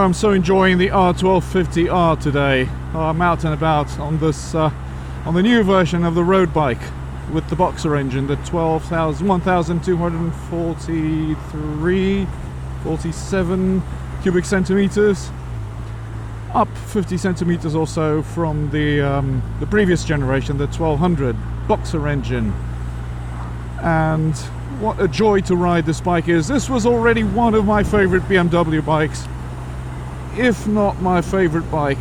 know I'm so enjoying the R1250R today. I'm out and about on this on the new version of the road bike with the boxer engine, the 47 cubic centimeters, up 50 centimeters or so from the previous generation, the 1200 boxer engine. And what a joy to ride this bike is. This was already one of my favorite BMW bikes, if not my favorite bike.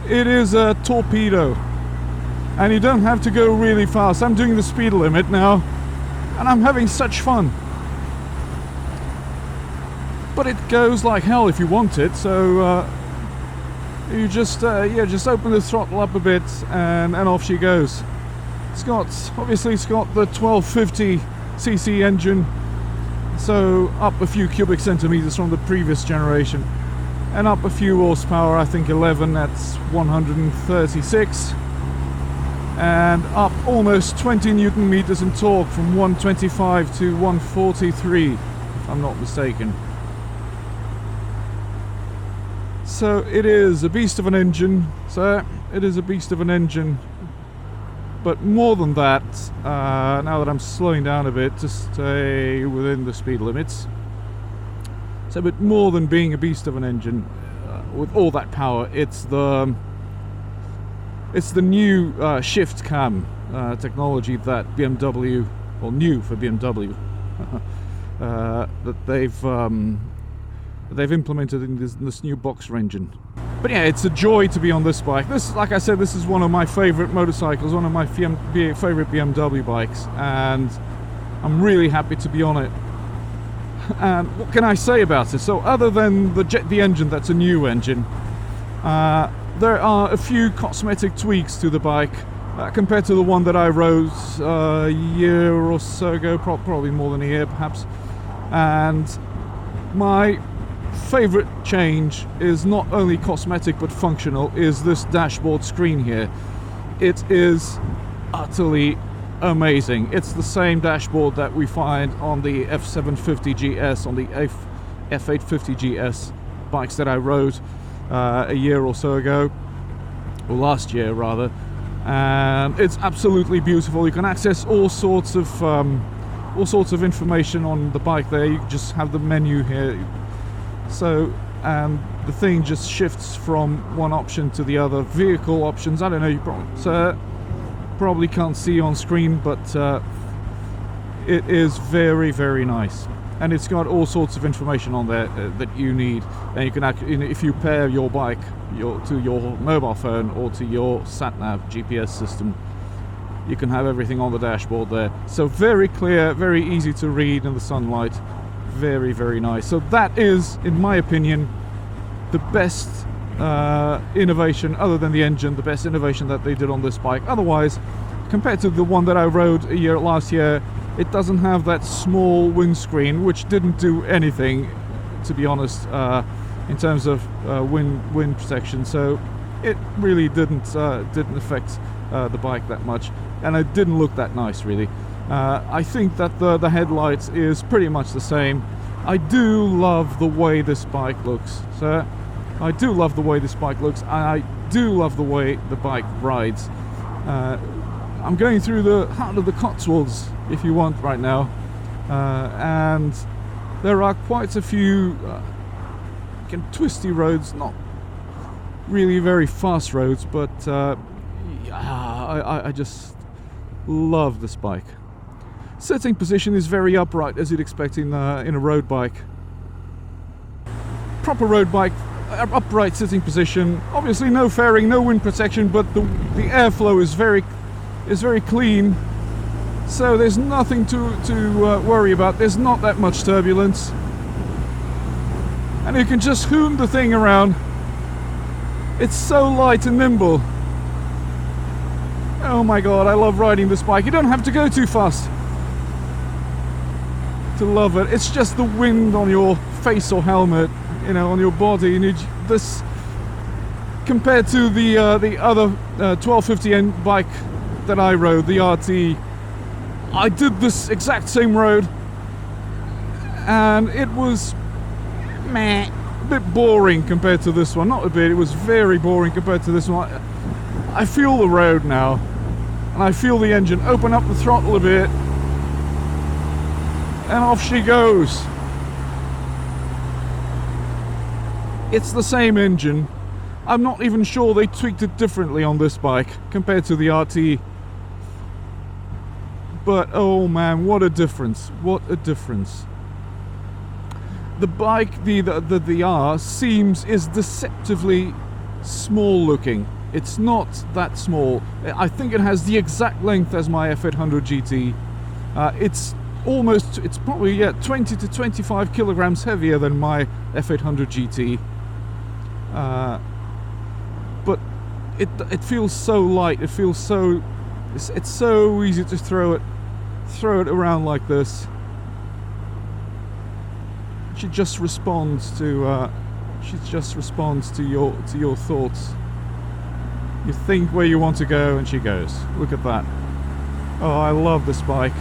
It is a torpedo, and you don't have to go really fast. I'm doing the speed limit now, and I'm having such fun. But it goes like hell if you want it, so you just open the throttle up a bit, and off she goes. It's got the 1250cc engine, so up a few cubic centimeters from the previous generation, and up a few horsepower, I think 11, that's 136, and up almost 20 newton meters in torque from 125 to 143, if I'm not mistaken. So it is a beast of an engine, sir. It is a beast of an engine. But more than that, now that I'm slowing down a bit to stay within the speed limits, so a bit more than being a beast of an engine with all that power, it's the new shift cam technology that BMW, or new for BMW, that they've implemented in this new boxer engine. But yeah, it's a joy to be on this bike. This, like I said, this is one of my favorite motorcycles, one of my favorite BMW bikes, and I'm really happy to be on it. And what can I say about it? So other than the engine, that's a new engine, there are a few cosmetic tweaks to the bike compared to the one that I rode a year or so ago, probably more than a year perhaps. And my favorite change is not only cosmetic but functional, is this dashboard screen here. It is utterly amazing. It's the same dashboard that we find on the F750GS, on the F850GS bikes that I rode a year or so ago, or last year rather, and it's absolutely beautiful. You can access all sorts of information on the bike there. You just have the menu here. So, and the thing just shifts from one option to the other. Vehicle options, I don't know, you probably can't see on screen, but it is very, very nice. And it's got all sorts of information on there that you need. And you can if you pair your bike to your mobile phone or to your sat-nav GPS system, you can have everything on the dashboard there. So very clear, very easy to read in the sunlight. Very, very nice. So that is, in my opinion, the best innovation, other than the engine, the best innovation that they did on this bike. Otherwise, compared to the one that I rode last year, it doesn't have that small windscreen, which didn't do anything, to be honest, in terms of wind protection. So it really didn't affect the bike that much, and it didn't look that nice, really. I think that the headlights is pretty much the same. I do love the way this bike looks, sir. I do love the way this bike looks, and I do love the way the bike rides. I'm going through the heart of the Cotswolds, if you want, right now, and there are quite a few twisty roads, not really very fast roads, but I just love this bike. Sitting position is very upright, as you'd expect in a road bike. Proper road bike, upright sitting position. Obviously no fairing, no wind protection, but the airflow is very clean. So there's nothing to worry about. There's not that much turbulence, and you can just hoon the thing around. It's so light and nimble. Oh my god, I love riding this bike. You don't have to go too fast to love it. It's just the wind on your face or helmet, on your body. And this, compared to the other 1250 bike that I rode, the RT, I did this exact same road, and it was meh. a bit boring compared to this one. Not a bit, it was very boring compared to this one. I feel the road now, and I feel the engine. Open up the throttle a bit, and off she goes. It's the same engine. I'm not even sure they tweaked it differently on this bike compared to the RT. But oh man, what a difference! What a difference! The bike, the R, is deceptively small looking. It's not that small. I think it has the exact length as my F800 GT. It's probably 20 to 25 kilograms heavier than my F800 GT. But it feels so light. It feels so. It's so easy to throw it around like this. She just responds to your thoughts. You think where you want to go, and she goes. Look at that. Oh, I love this bike.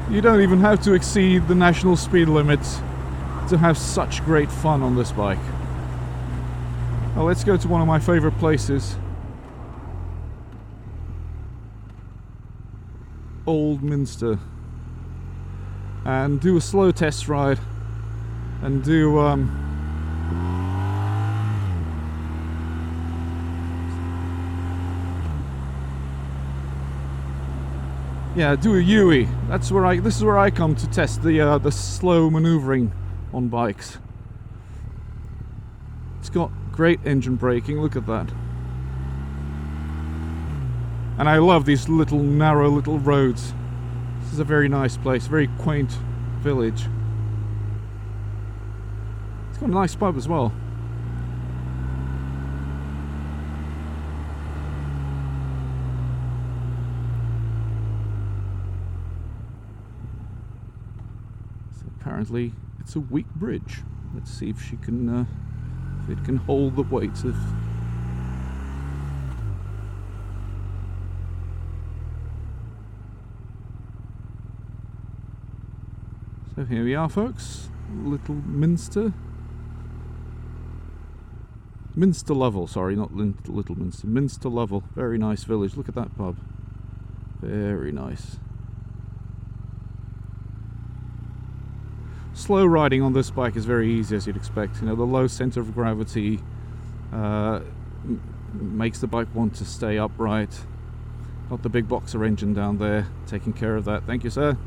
You don't even have to exceed the national speed limit to have such great fun on this bike. Well, let's go to one of my favorite places. Old Minster. And do a slow test ride. And do do a Yui. This is where I come to test the slow maneuvering on bikes. It's got great engine braking, look at that. And I love these narrow little roads. This is a very nice place, very quaint village. It's got a nice pub as well. So apparently it's a weak bridge. Let's see if she can, if it can hold the weight of. So here we are, folks. Little Minster. Minster Level, sorry, not Little Minster. Minster Level. Very nice village. Look at that pub. Very nice. Slow riding on this bike is very easy, as you'd expect. You know, the low center of gravity makes the bike want to stay upright. Got the big boxer engine down there, taking care of that. Thank you, sir.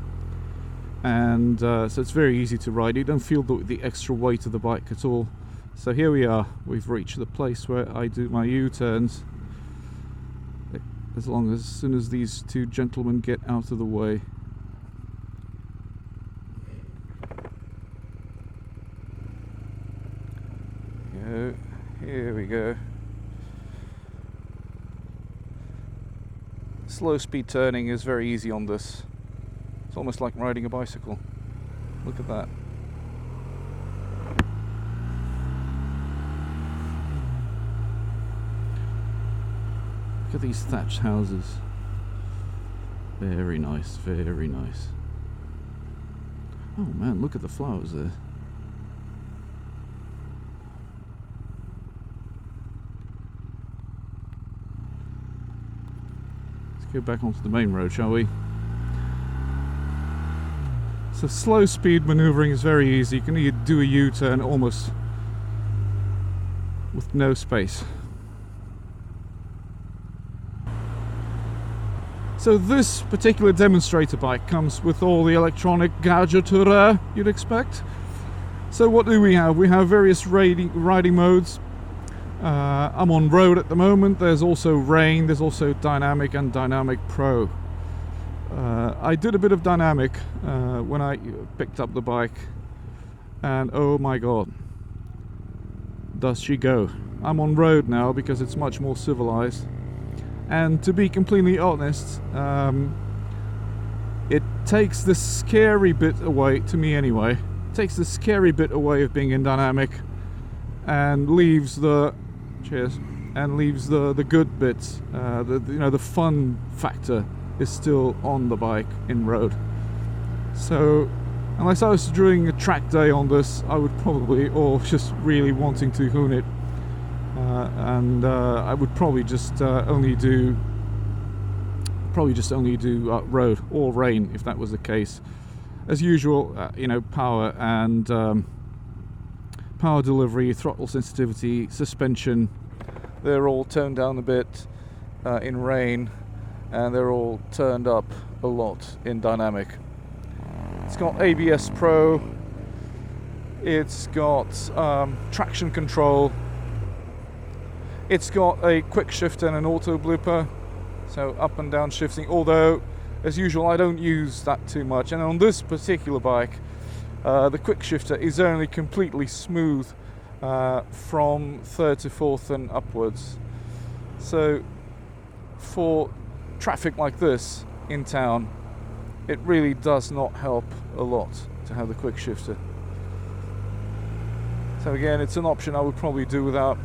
And so it's very easy to ride. You don't feel the extra weight of the bike at all. So here we are. We've reached the place where I do my U-turns. As soon as these two gentlemen get out of the way. Here we go. Slow speed turning is very easy on this. It's almost like riding a bicycle. Look at that. Look at these thatched houses. Very nice, very nice. Oh man, look at the flowers there. Let's go back onto the main road, shall we? So slow speed maneuvering is very easy. You can do a U-turn almost with no space. So this particular demonstrator bike comes with all the electronic gadgetery you'd expect. So what do we have? We have various riding modes. I'm on road at the moment. There's also rain, there's also dynamic and dynamic pro. I did a bit of dynamic when I picked up the bike, and oh my god, does she go. I'm on road now because it's much more civilized. And to be completely honest, it takes the scary bit away, to me anyway, it takes the scary bit away of being in dynamic and leaves the the good bits, the fun factor is still on the bike in road. So unless I was doing a track day on this, I would probably, or just really wanting to hoon it, I would probably just only do road or rain if that was the case. As usual, you know, power and power delivery, throttle sensitivity, suspension, they're all toned down a bit in rain, and they're all turned up a lot in dynamic. It's got ABS Pro, it's got traction control, it's got a quick shift and an auto blooper, so up and down shifting, although as usual I don't use that too much. And on this particular bike, the quick shifter is only completely smooth from 3rd to 4th and upwards. So for traffic like this in town, it really does not help a lot to have the quick shifter. So again, it's an option I would probably do without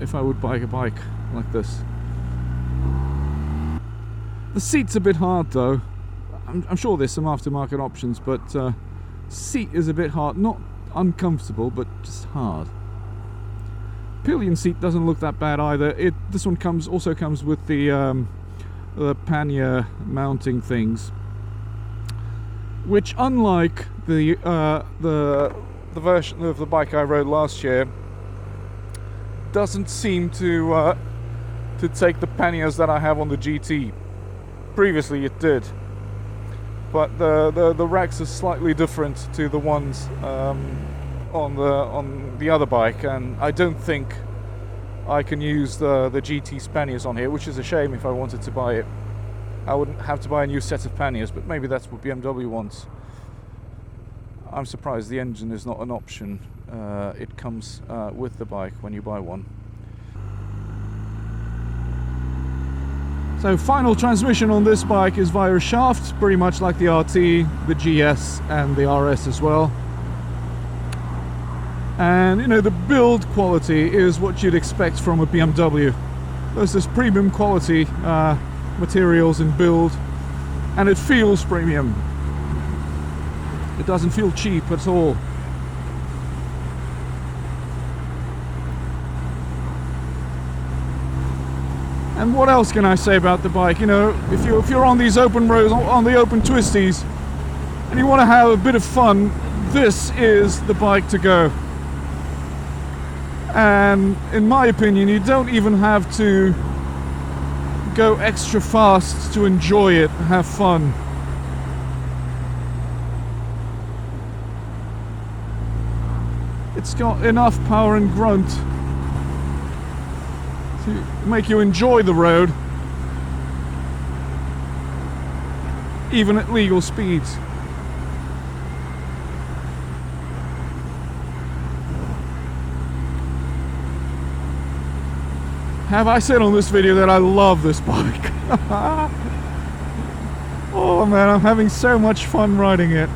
if I would buy a bike like this. The seat's a bit hard though. I'm sure there's some aftermarket options, but seat is a bit hard. Not uncomfortable, but just hard. Pillion seat doesn't look that bad either. This one also comes with the Pannier mounting things, which, unlike the version of the bike I rode last year, doesn't seem to take the panniers that I have on the GT. Previously it did, but the racks are slightly different to the ones on the other bike, and I don't think I can use the GT's panniers on here, which is a shame. If I wanted to buy it, I wouldn't have to buy a new set of panniers, but maybe that's what BMW wants. I'm surprised the engine is not an option. It comes with the bike when you buy one. So final transmission on this bike is via a shaft, pretty much like the RT, the GS and the RS as well. And you know, the build quality is what you'd expect from a BMW. There's this premium quality materials in build, and it feels premium. It doesn't feel cheap at all. And what else can I say about the bike? You know, if you're on these open roads, on the open twisties, and you want to have a bit of fun, this is the bike to go. And in my opinion, you don't even have to go extra fast to enjoy it, have fun. It's got enough power and grunt to make you enjoy the road, even at legal speeds. Have I said on this video that I love this bike? Oh man, I'm having so much fun riding it.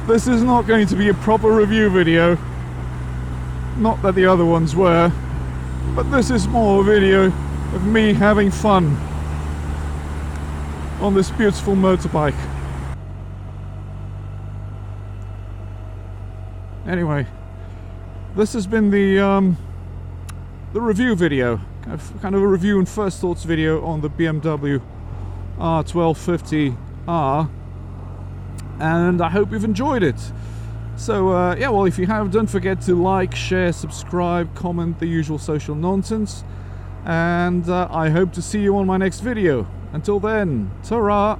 This is not going to be a proper review video. Not that the other ones were. But this is more a video of me having fun on this beautiful motorbike. Anyway, this has been the review video, kind of a review and first thoughts video on the BMW R1250R, and I hope you've enjoyed it. So yeah, well, if you have, don't forget to like, share, subscribe, comment, the usual social nonsense, and I hope to see you on my next video. Until then, ta-ra!